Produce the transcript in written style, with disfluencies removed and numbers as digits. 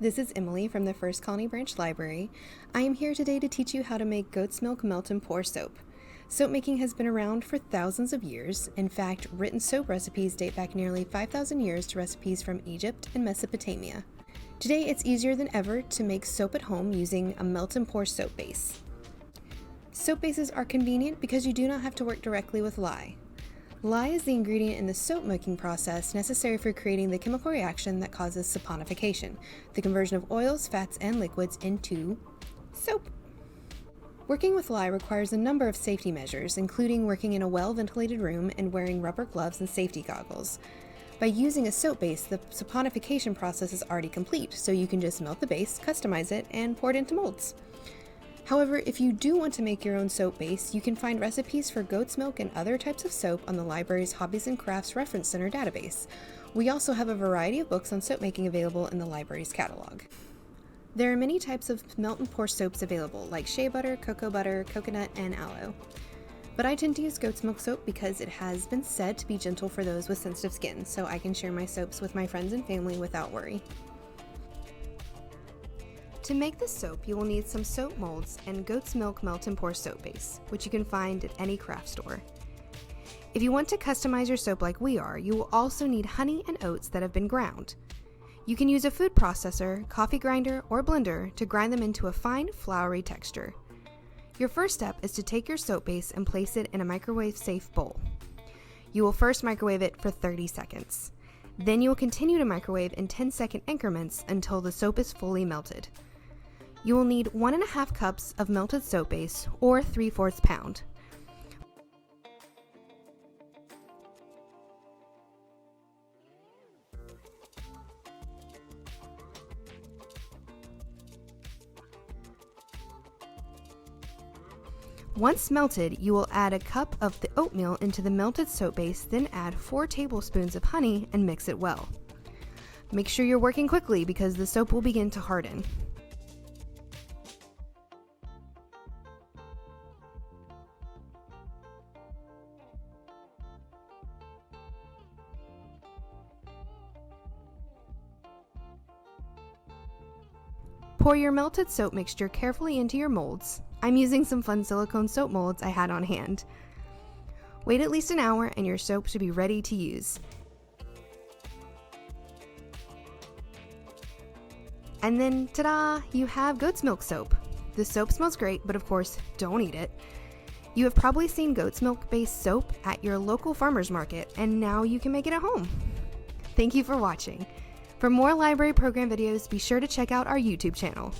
This is Emily from the First Colony Branch Library. I am here today to teach you how to make goat's milk melt and pour soap. Soap making has been around for thousands of years. In fact, written soap recipes date back nearly 5,000 years to recipes from Egypt and Mesopotamia. Today, it's easier than ever to make soap at home using a melt and pour soap base. Soap bases are convenient because you do not have to work directly with lye. Lye is the ingredient in the soap making process necessary for creating the chemical reaction that causes saponification, the conversion of oils, fats, and liquids into soap. Working with lye requires a number of safety measures, including working in a well-ventilated room and wearing rubber gloves and safety goggles. By using a soap base, the saponification process is already complete, so you can just melt the base, customize it, and pour it into molds. However, if you do want to make your own soap base, you can find recipes for goat's milk and other types of soap on the library's Hobbies and Crafts Reference Center database. We also have a variety of books on soap making available in the library's catalog. There are many types of melt and pour soaps available, like shea butter, cocoa butter, coconut, and aloe. But I tend to use goat's milk soap because it has been said to be gentle for those with sensitive skin, so I can share my soaps with my friends and family without worry. To make this soap, you will need some soap molds and goat's milk melt and pour soap base, which you can find at any craft store. If you want to customize your soap like we are, you will also need honey and oats that have been ground. You can use a food processor, coffee grinder, or blender to grind them into a fine, floury texture. Your first step is to take your soap base and place it in a microwave-safe bowl. You will first microwave it for 30 seconds. Then you will continue to microwave in 10-second increments until the soap is fully melted. You will need 1.5 cups of melted soap base, or 3/4 pound. Once melted, you will add a cup of the oatmeal into the melted soap base, then add 4 tablespoons of honey and mix it well. Make sure you're working quickly because the soap will begin to harden. Pour your melted soap mixture carefully into your molds. I'm using some fun silicone soap molds I had on hand. Wait at least an hour and your soap should be ready to use. And then, ta-da! You have goat's milk soap. The soap smells great, but of course, don't eat it. You have probably seen goat's milk-based soap at your local farmer's market, and now you can make it at home. Thank you for watching. For more library program videos, be sure to check out our YouTube channel.